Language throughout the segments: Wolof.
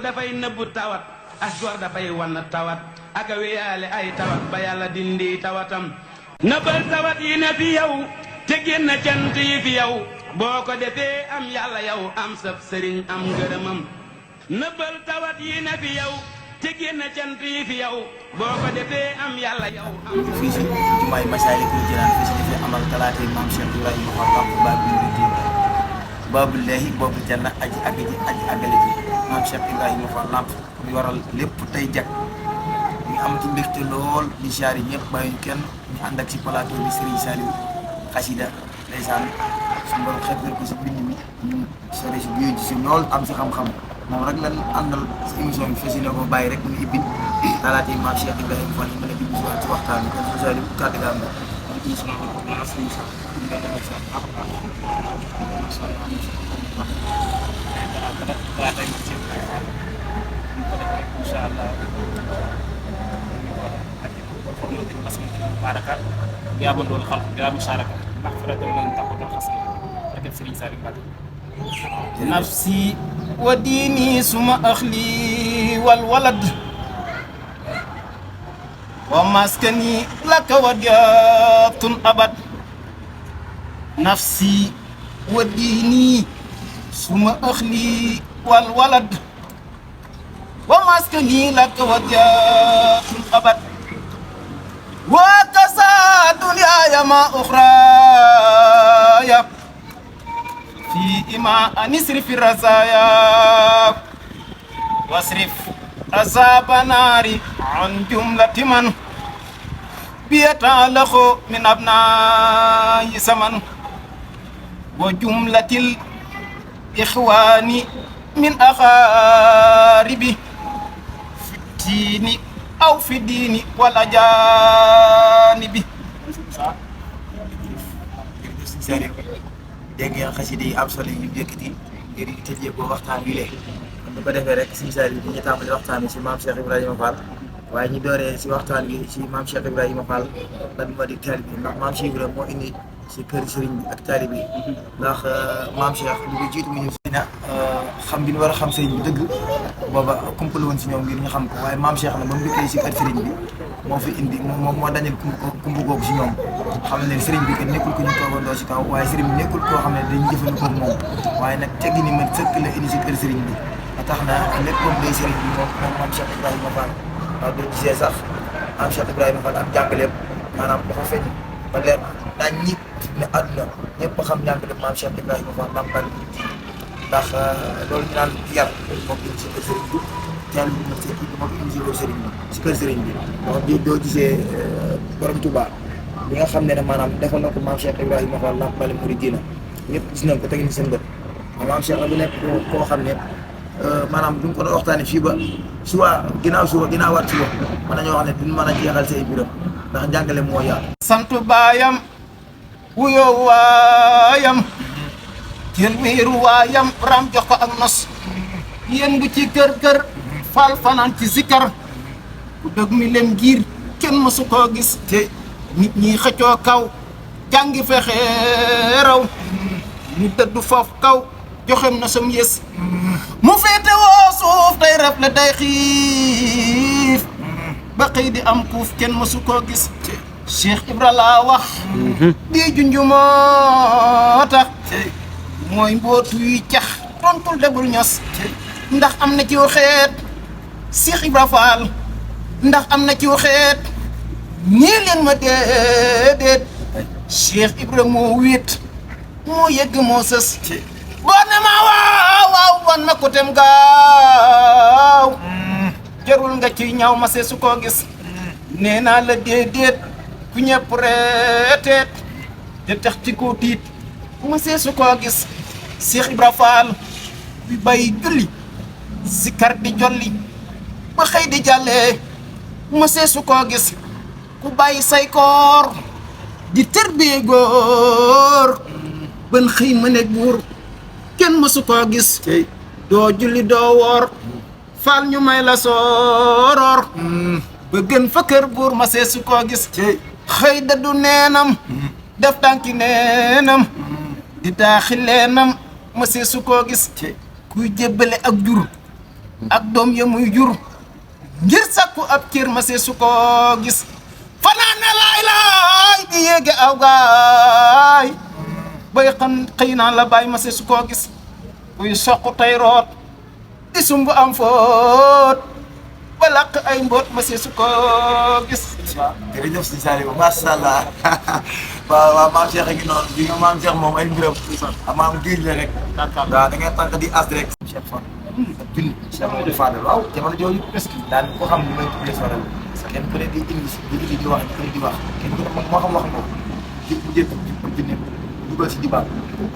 dafay nëbbu tawat as gor dafay wan tawat ak a wéyaale ay tawat ba yàlla dindi tawatam nëbbal tawat yi ne fi yow te génn cant yi fi yow boo ko defee am yàlla yow am sab sëriñ am ngërëmam nëbbal tawat yi ne fi yow te génn cant yi fi yow boo ko defee am yàlla yow am fii si jumaay Masaalikul Jinaan fii si defee amal talaata maam Cheikh Ibrahima Fall Lamp Baabul Muridiin baabul laahi baabul janna aji àgg ji aji àggale ji maam Cheikh Ibrahima Fall Lamp mi waral lépp tey jag ñu am ci mbégte lool di siyaare ñëpp bàyyi kenn ñu ànd ak si plateau bi Serigne Saliou xasida ndeysaan suñu borom xeetal ko si bind mi ñu sore si biir ji si lool am si xam-xam moom rek lan àndal si émission bi fas yéene ko bàyyi rek mu ibbi talaata yi maam Cheikh Ibrahima Fall yi mën a dugg si waat ci waxtaan bi kon Serigne Saliou kàddu gi am na. نفسي وديني ثم أخلي والولد ومسكني لك وديات أبد نفسي وديني ثم أخلي والولد ومسكني لك وديات أبد وكسى دنياي ما أخرايا في إما أنسرف الرزايا واصرف عذاب ناري عن جملة من بيتعلق من أبناء زمن وجملة الإخوان من أقاربي في الدين أو في الدين والأجانب. dégg ngeen xasida yi am solo yi ñu yëkkati ngir tëjee ko waxtaan wi léegi kon bu ko defee rek Serigne Saliou bi ñu tàmbali waxtaan bi si maam Cheikh Ibrahima Fall waaye ñu dooree si waxtaan bi si maam Cheikh Ibrahima Fall lan moo di taalibe bi ndax maam Cheikh Ibrahima moo indi si kër Serigne bi ak taalibe bi ndax maam Cheikh lu ko jiitu mu ñëw si na xam bi ñu war a xam Serigne bi dëgg booba kumpal woon si ñoom ngir ñu xam ko waaye maam Cheikh na ba mu dikkee si kër Serigne bi moo fi indi moom moo dañal kumpu googu si ñoom xam ne Serigne bi kat nekkul ko ñu toogandoo si kaw waaye Serigne bi nekkul koo xam ne dañuy jëfandikoo ak moom waaye nag teggi ni man sëkk la indi si kër Serigne bi ba tax na léppam day Serigne bi moom maam Cheikh Ibrahima Fall waaw boo gisee sax maam Cheikh Ibrahima Fall ak jàngaleem maanaam dafa feeñ ba leer daañ ñi ne àdduna ñëpp xam jàngaleem maam Cheikh Ibrahima Fall Lamp ndax loolu ñu naan yar moom indi si kër Serigne bi teel bi ma seet bi moom indi si kër Serigne bi si kër Serigne bi donc doo gisee borom Touba bi nga xam ne maanaam defal na ko maam Cheikh Ibrahima Fall Lamp Muridiina ñëpp gis nañ ko teg ni seen bët maam Cheikh la bu nekk koo xam ne maanaam duñ ko doon waxtaanee fii ba suba ginnaawaat suba mën nañoo wax ne duñ mën a jeexal say biram ndax njàngale moo yaatu. sant baayam wuyoo waayam jël wéeru waayam ram jox ko ak nos yëngu ci kër fal fanaan ci zikar ku dëgg mi lem giir kenn mësu koo gis te nit ñi xëccoo kaw jàngi fexe raw ñu tëdd foofu kaw joxem na sam yës mu féete woo suuf day raf la day xiif ba xëy di am kuuf kenn mësu koo gis Cheikh Ibra laa wax di junju moo tax mooy mbootu yi cax tontul debul ños ndax am na ci xeet Cheikh Ibra Fall ndax am na ci xeet ñii leen ma déedéet Cheikh Ibra moo wéet moo yegg moo sës boo ne ma waaw wan ma ko tem gaaw jarul nga ci ñaaw ma see su koo gis nee naa la déedéet ku ñëpp reeteet te tax ci ko tiit ma see su koo gis Cheikh Ibra Fall bi bay julli zikar di jolli ba xëy di jàllee ma see su koo gis ku bàyyi say koor di tërbie góor ban xëy ma nekk buur kenn mësu koo gis doo julli doo woor Fall ñu may la sooroor ba gën fa kër buur ma see su koo gis xëy da du neenam def tànki neenam di daaxi leenam ma see su koo gis kuy jébbale ak jur ak doom ya muy jur ngir sakku ab cër ma see su ko gis fanaan ne laay di yéege aw gaay bay xam xëy naa la bàyyi ma see su ko gis kuy soq tey root di sumb am foot ba làq ay mboot ma see su ko gis. waaw jërëjëf si Saliou macha allah waaw maam Cheikh a ngi noonu di nga maam Cheikh moom ay mbiram maam giir la rek waaw da ngay tànk di as rek Cheikh Fall junni Cheikh Mamadou Fadel waaw jamono jooju daan ko xam ni may tuddee soral kenn ku ne di indi di wax di wax kenn ku ne moo xam wax moom ji bu jëkk junni dugal si dibaat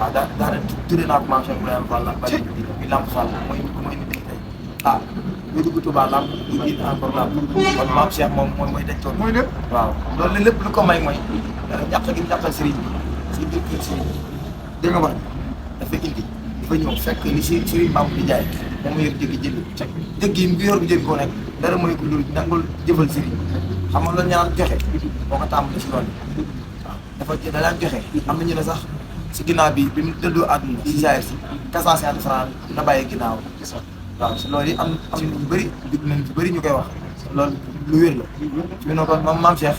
waaw daana tuddee naa ko maam Cheikh Ibrahima Fall la bari bi Lamp Fall mooy nit tey ah ñu dugg Touba Lamp ñu génn encore Lamp kon maam Cheikh moom mooy dañ toon mooy lépp waaw loolu lépp lu ko may mooy ñàkk gi ñàkkal sëriñ bi si biir kër sëriñ dégg nga wax dafa indi dafa ñëw fekk li sëriñ Bamba di jaay moom mu yor jëggi jënd jëggi bi yor bi jëggi ko nekk dara mooy ko dul nangul jëfal sëriñ xam nga loolu ñaan joxe boo ko tàmbali si loolu waaw dafa da daan joxe am nañu ne sax si ginnaaw bi mu dëddoo àdduna si jaay si 450 francs la bàyyee ginnaaw waaw si loolu yi am ñu bëri dugg nañ ci bëri ñu koy wax loolu lu wér la fi ne kon moom maam Cheikh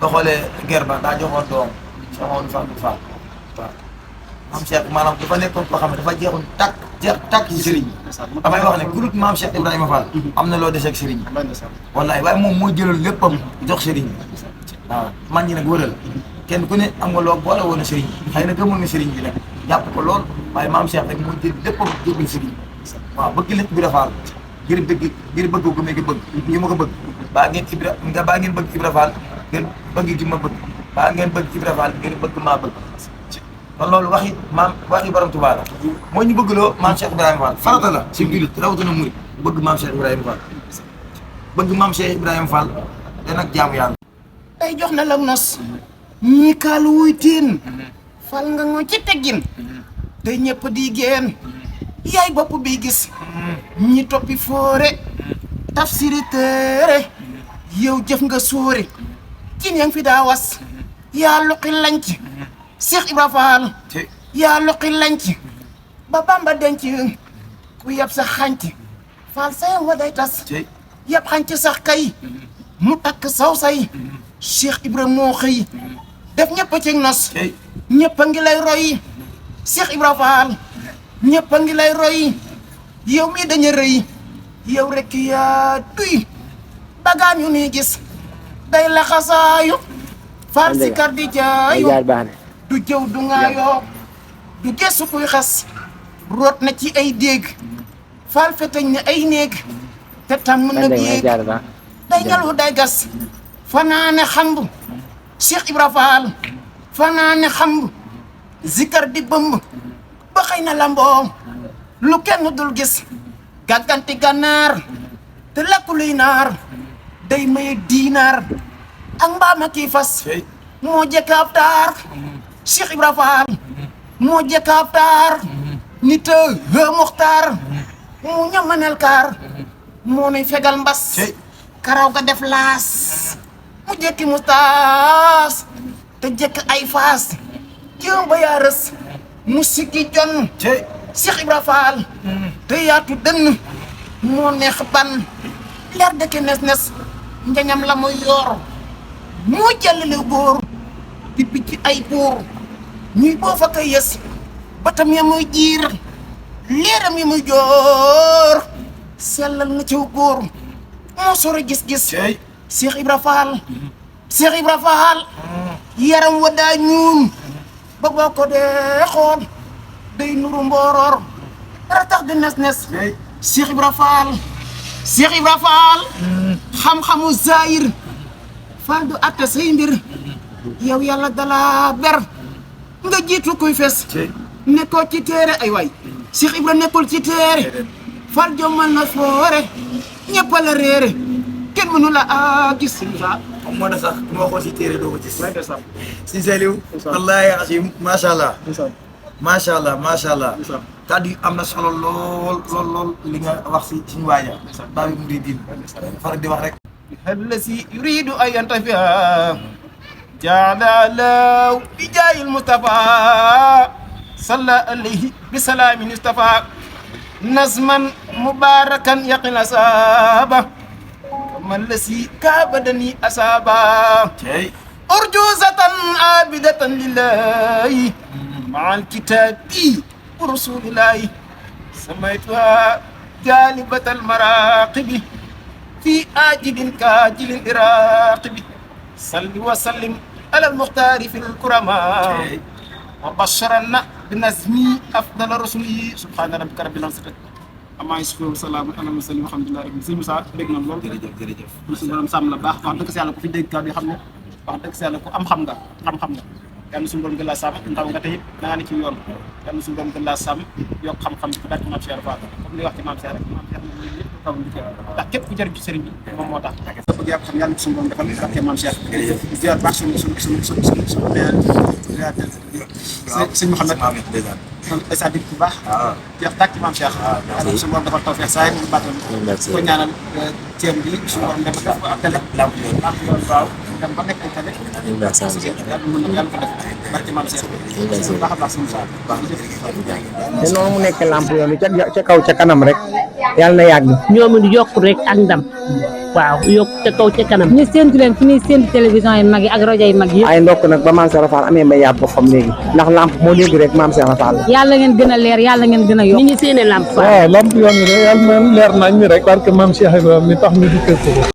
nga xoolee guerre ba daa joxoon doom Cheikh Mamadou Fadel Fall waaw maam Cheikh maanaam dafa nekkoon koo xam ne dafa jeexoon tàkk ci sëriñ bi damay wax ne ku dul maam Cheikh Ibrahima Fall am na loo deseeg sëriñ bi wallaay waaye moom moo jëloon léppam jox sëriñ bi waaw man ñi nag wëral kenn ku ne am nga loo boole woon a sëriñ bi xëy na gëmoon na sëriñ bi nag jàpp ko lool waaye maam Cheikh rek moo jël léppam jógal sëriñ waaw bëgg lépp bi dafaal ngir bëgg gu me gi bëgg ñu ma ko bëgg baa ngeen bëgg Ibra Fall ngeen bëgg gi ma bëgg baa ngeen bëgg Ibra Fall ngeen bëgg maa bëgg kon loolu waxi borom Tuubaa la moo ñu bëgg loo maam Cheikh Ibrahima Fall farata la si jullit rawatina murit bëgg maam Cheikh Ibrahima Fall bëgg maam Cheikh Ibrahima Fall te nag jaamu yàlla day jox na la nos ñi kaalu wuy tiin fal nga ngo ci teggin te ñëpp di génn yaay bopp bi gis ñi toppi foore tafsiri téere yow jëf nga sóore ci ñang fi daa was yaa luqi lanc Cheikh Ibra Fall yaa luqi lanc ba Bamba denc ku yab sa xànc Fall sayam wa day tas yab xànc sax kay mu takk saw say Cheikh Ibra moo xëy def ñëpp ci nos ñëpp a ngi lay roy Cheikh Ibra Fall ñëpp a ngi lay roy yow mii dañu rëy yow rek yaa duy bagaan yu ni gis day laxasaayu Fall si kar di jaayu du jëw du ngaayoo du gesu kuy xas root na ci ay déeg Fall fetañ na ay néeg te tam na yéeg day ñalu day gas fanaane xamb Cheikh Ibra Fall fanaane xamb zikar di bëmb ba xëy na lamboo lu kenn dul gis gàgganti gànnaar te lépp luy naar day maye diinaar ak mbaama kii fas moo jëkk ab taar Cheikh Ibra Fall moo jëkk ab taar nit a muxtaar mu ñamanel kaar moo nuy fegal mbas karaw ga def laas mu jëkki mustaas te jëkk ay faas jëw ba yaa rës mu siggi jon Cheikh Ibra Fall te yaatu dënn moo neex ban leer dëkk nes njañam la muy yor moo jàllale góor di picc ay buur ñuy boo fa koy yës batam ya muy jiir leeram ya muy joor sellal na ciw góor moo sore gis-gis Cheikh Ibra Fall Cheikh Ibra Fall yaram wa daa ñuul ba boo ko dee xool day nuru mbooroor dara tax di nes Cheikh Ibra Fall Cheikh Ibra Fall xam-xamu zahir Fall du atte say mbir yow yàlla dala ber nga jiitu kuy fes nekkoo ci téere ay waay Cheikh Ibra nekkul ci téere Fall jommal na foore ñëpp la réere kenn mënu la gis moo da sax moo xool si téere doo ko gis si Saliou wallaahi asim macha allah macha allah macha allah kàddu yi am na solo lool li nga wax si suñu waaja baabi mu di diin faral di wax rek الذي يريد أن ينتفع جعل له بجاه المصطفى صلى عليه بسلام المصطفى nazman mubarakan yaqin asaba man lasi kabadani asaba urjuzatan abidatan lillahi ma'al kitabi wa rasulillahi samaituha jalibatal maraqibi fi ajilin kajilin iraqibi salli wa sallim ala al-mukhtar fi al-kurama wa basharana binazmi afdal rusuli subhana rabbika rabbil izzati amma yasifun salamun ala mursalin alhamdulillahi rabbil alamin Moussa dégg na lool jërëjëf su borom sàmm la baax wax dëgg si yàlla ku fi dégg kàddu yi xam ne wax dëgg si yàlla ku am xam nga xam-xam nga yàlla suñu borom gën laa sàmm ndaw nga tey da nga ne ci yoon yàlla suñu borom gën laa sàmm yokk xam-xam ci barke Maam Cheikh Fall comme li wax ci Maam Cheikh rek Maam Cheikh moom lépp taw li ci ndax képp ku jëriñ ci sëriñ bi moom moo tax sa bëgg yàlla xam yàlla suñu borom defal barke Maam Cheikh ziar baax suñu sëñ Mouhamed sa dig bu baax jeex tàkk ci Maam Cheikh yàlla suñu borom defal tawfeex saa yi mu baatal ko ñaanal ceeb bi suñu borom defal def ak télé waaw dem ba nekk ay télé yàlla mën na yàlla ko def barke Maam Cheikh baax a baax suñu saa baax te noonu mu nekk lamp yoon ca kaw ca kanam rek yàlla na yàgg ñoom it yokk rek ak ndam waaw yokk ca kaw ca kanam ñu séntu leen fi ñuy séntu télévision yi mag yi ak rajo yi mag yi ay ndokk nag ba Maam Cheikh Fall amee mbay yaat boppam léegi ndax lamp moo léegi rek Maam Cheikh Fall yàlla ngeen gën a leer yàlla ngeen gën a yokk ni ñu séenee lamp fa waaw lamp yoon wi de yàlla na leer nañ mi rek parce que Maam Cheikh Ibrahima mi tax ñu di kër